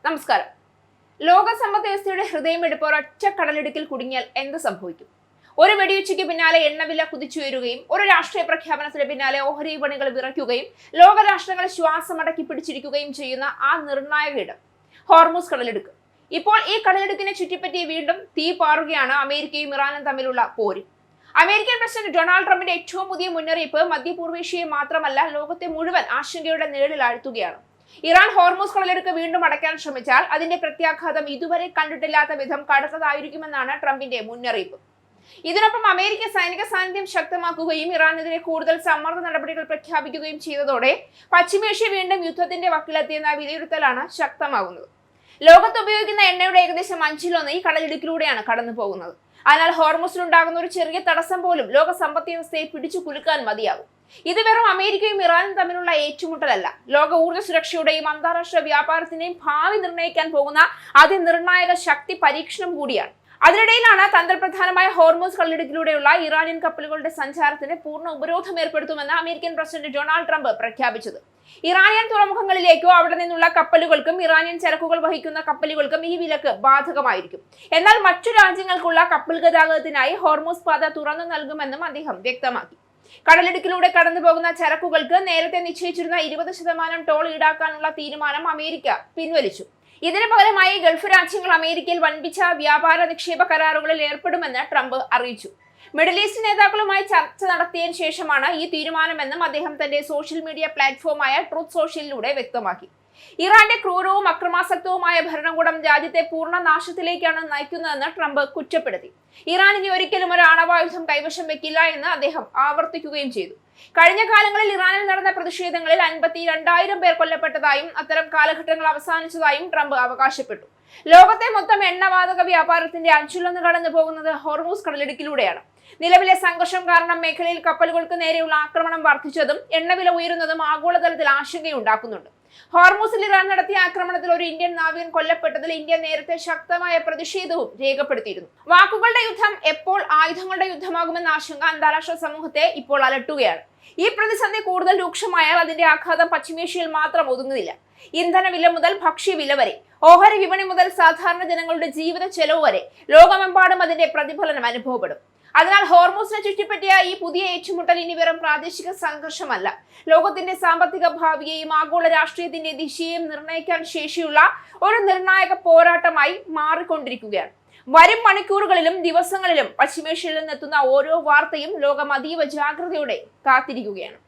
നമസ്കാരം. ലോക സമ്പദ് വ്യവസ്ഥയുടെ ഹൃദയമെടുപ്പ് ഒരൊറ്റ കടലിടുക്കിൽ കുടുങ്ങിയാൽ എന്ത് സംഭവിക്കും? ഒരു വെടിവെച്ചയ്ക്ക് പിന്നാലെ എണ്ണവില കുതിച്ചുയരുകയും ഒരു രാഷ്ട്രീയ പ്രഖ്യാപനത്തിന് പിന്നാലെ ഓഹരി വിപണികൾ വിറയ്ക്കുകയും ലോകരാഷ്ട്രങ്ങൾ ശ്വാസമടക്കി പിടിച്ചിരിക്കുകയും ചെയ്യുന്ന ആ നിർണായക ഇടം ഹോർമൂസ് കടലിടുക്ക്. ഇപ്പോൾ ഈ കടലിടുക്കിനെ ചുറ്റിപ്പറ്റി വീണ്ടും തീ പാറുകയാണ് അമേരിക്കയും ഇറാനും തമ്മിലുള്ള പോര്. അമേരിക്കൻ പ്രസിഡന്റ് ഡൊണാൾഡ് ട്രംപിന്റെ ഏറ്റവും പുതിയ മുന്നറിയിപ്പ് മധ്യപൂർവേഷ്യയെ മാത്രമല്ല ലോകത്തെ മുഴുവൻ ആശങ്കയുടെ നിഴലിലാഴ്ത്തുകയാണ്. ഇറാൻ ഹോർമൂസ് കടലിടുക്ക് വീണ്ടും അടയ്ക്കാൻ ശ്രമിച്ചാൽ അതിന്റെ പ്രത്യാഘാതം ഇതുവരെ കണ്ടിട്ടില്ലാത്ത വിധം കടുത്തതായിരിക്കുമെന്നാണ് ട്രംപിന്റെ മുന്നറിയിപ്പ്. ഇതിനൊപ്പം അമേരിക്ക സൈനിക സാന്നിധ്യം ശക്തമാക്കുകയും ഇറാനെതിരെ കൂടുതൽ സമ്മർദ്ദ നടപടികൾ പ്രഖ്യാപിക്കുകയും ചെയ്തതോടെ പശ്ചിമേഷ്യ വീണ്ടും യുദ്ധത്തിന്റെ വക്കിലെത്തിയെന്ന വിലയിരുത്തലാണ് ശക്തമാകുന്നത്. ലോകത്ത് ഉപയോഗിക്കുന്ന എണ്ണയുടെ ഏകദേശം 5-1 ഈ കടലിടുക്കിലൂടെയാണ് കടന്നു പോകുന്നത്. അതിനാൽ ഹോർമൂസിലുണ്ടാകുന്ന ഒരു ചെറിയ തടസ്സം പോലും ലോക സമ്പദ് വ്യവസ്ഥയെ പിടിച്ചു കുലുക്കാൻ മതിയാകും. ഇത് വെറും അമേരിക്കയും ഇറാനും തമ്മിലുള്ള ഏറ്റുമുട്ടലല്ല, ലോക ഊർജ്ജ സുരക്ഷയുടെയും അന്താരാഷ്ട്ര വ്യാപാരത്തിന്റെയും ഭാവി നിർണ്ണയിക്കാൻ പോകുന്ന അതിനിർണായക ശക്തി പരീക്ഷണം കൂടിയാണ്. അതിനിടയിലാണ് തന്ത്രപ്രധാനമായ ഹോർമൂസ് കടലിടുക്കിലൂടെയുള്ള ഇറാനിയൻ കപ്പലുകളുടെ സഞ്ചാരത്തിന് പൂർണ്ണ ഉപരോധം ഏർപ്പെടുത്തുമെന്ന് അമേരിക്കൻ പ്രസിഡന്റ് ഡൊണാൾഡ് ട്രംപ് പ്രഖ്യാപിച്ചത്. ഇറാനിയൻ തുറമുഖങ്ങളിലേക്കോ അവിടെ നിന്നുള്ള കപ്പലുകൾക്കും ഇറാനിയൻ ചരക്കുകൾ വഹിക്കുന്ന കപ്പലുകൾക്കും ഈ വിലക്ക് ബാധകമായിരിക്കും. എന്നാൽ മറ്റു രാജ്യങ്ങൾക്കുള്ള കപ്പൽ ഗതാഗതത്തിനായി ഹോർമൂസ് പാത തുറന്നു നൽകുമെന്നും അദ്ദേഹം വ്യക്തമാക്കി. കടലിടുക്കിലൂടെ കടന്നു പോകുന്ന ചരക്കുകൾക്ക് നേരത്തെ നിശ്ചയിച്ചിരുന്ന 20% ടോൾ ഈടാക്കാനുള്ള തീരുമാനം അമേരിക്ക പിൻവലിച്ചു. ഇതിന് പകരമായി ഗൾഫ് രാജ്യങ്ങൾ അമേരിക്കയിൽ വൻപിച്ച വ്യാപാര നിക്ഷേപ കരാറുകളിൽ ഏർപ്പെടുമെന്ന് ട്രംപ് അറിയിച്ചു. മിഡിൽ ഈസ്റ്റ് നേതാക്കളുമായി ചർച്ച നടത്തിയതിനു ശേഷമാണ് ഈ തീരുമാനമെന്നും അദ്ദേഹം തന്റെ സോഷ്യൽ മീഡിയ പ്ലാറ്റ്ഫോമായ ട്രൂത്ത് സോഷ്യലിലൂടെ വ്യക്തമാക്കി. ഇറാന്റെ ക്രൂരവും അക്രമാസക്തവുമായ ഭരണകൂടം രാജ്യത്തെ പൂർണ്ണ നാശത്തിലേക്കാണ് നയിക്കുന്നതെന്ന് ട്രംപ് കുറ്റപ്പെടുത്തി. ഇറാൻ ഇനി ഒരിക്കലും ഒരു ആണവായുധം കൈവശം വെക്കില്ല എന്ന് അദ്ദേഹം ആവർത്തിക്കുകയും ചെയ്തു. കഴിഞ്ഞ കാലങ്ങളിൽ ഇറാനിൽ നടന്ന പ്രതിഷേധങ്ങളിൽ 52,000 പേർ കൊല്ലപ്പെട്ടതായും അത്തരം കാലഘട്ടങ്ങൾ അവസാനിച്ചതായും ട്രംപ് അവകാശപ്പെട്ടു. ലോകത്തെ മൊത്തം എണ്ണവാതക വ്യാപാരത്തിന്റെ 5-1 കടന്നു പോകുന്നത് ഹോർമൂസ് കടലിടുക്കിലൂടെയാണ്. നിലവിലെ സംഘർഷം കാരണം മേഖലയിൽ കപ്പലുകൾക്ക് നേരെയുള്ള ആക്രമണം വർദ്ധിച്ചതും എണ്ണവില ഉയരുന്നതും ആഗോളതലത്തിൽ ആശങ്കയുണ്ടാക്കുന്നുണ്ട്. ഹോർമൂസിൽ ഇറാൻ നടത്തിയ ആക്രമണത്തിൽ ഒരു ഇന്ത്യൻ നാവികൻ കൊല്ലപ്പെട്ടതിൽ ഇന്ത്യ നേരത്തെ ശക്തമായ പ്രതിഷേധവും രേഖപ്പെടുത്തിയിരുന്നു. വാക്കുകളുടെ യുദ്ധം എപ്പോൾ ആയുധങ്ങളുടെ യുദ്ധമാകുമെന്ന ആശങ്ക അന്താരാഷ്ട്ര സമൂഹത്തെ ഇപ്പോൾ അലട്ടുകയാണ്. ഈ പ്രതിസന്ധി കൂടുതൽ രൂക്ഷമായാൽ അതിന്റെ ആഘാതം പശ്ചിമേഷ്യയിൽ മാത്രം ഒതുങ്ങുന്നില്ല. ഇന്ധനവില മുതൽ ഭക്ഷ്യവില വരെ, ഓഹരി വിപണി മുതൽ സാധാരണ ജനങ്ങളുടെ ജീവിത ചെലവ് വരെ ലോകമെമ്പാടും അതിന്റെ പ്രതിഫലനം അനുഭവപ്പെടും. അതിനാൽ ഹോർമൂസിനെ ചുറ്റിപ്പറ്റിയ ഈ പുതിയ ഏറ്റുമുട്ടൽ ഇനി വെറും പ്രാദേശിക സംഘർഷമല്ല, ലോകത്തിന്റെ സാമ്പത്തിക ഭാവിയെയും ആഗോള രാഷ്ട്രീയത്തിന്റെ ദിശയെയും നിർണ്ണയിക്കാൻ ശേഷിയുള്ള ഒരു നിർണായക പോരാട്ടമായി മാറിക്കൊണ്ടിരിക്കുകയാണ്. വരും മണിക്കൂറുകളിലും ദിവസങ്ങളിലും പശ്ചിമേഷ്യയിൽ നിന്നെത്തുന്ന ഓരോ വാർത്തയും ലോകം അതീവ ജാഗ്രതയോടെ കാത്തിരിക്കുകയാണ്.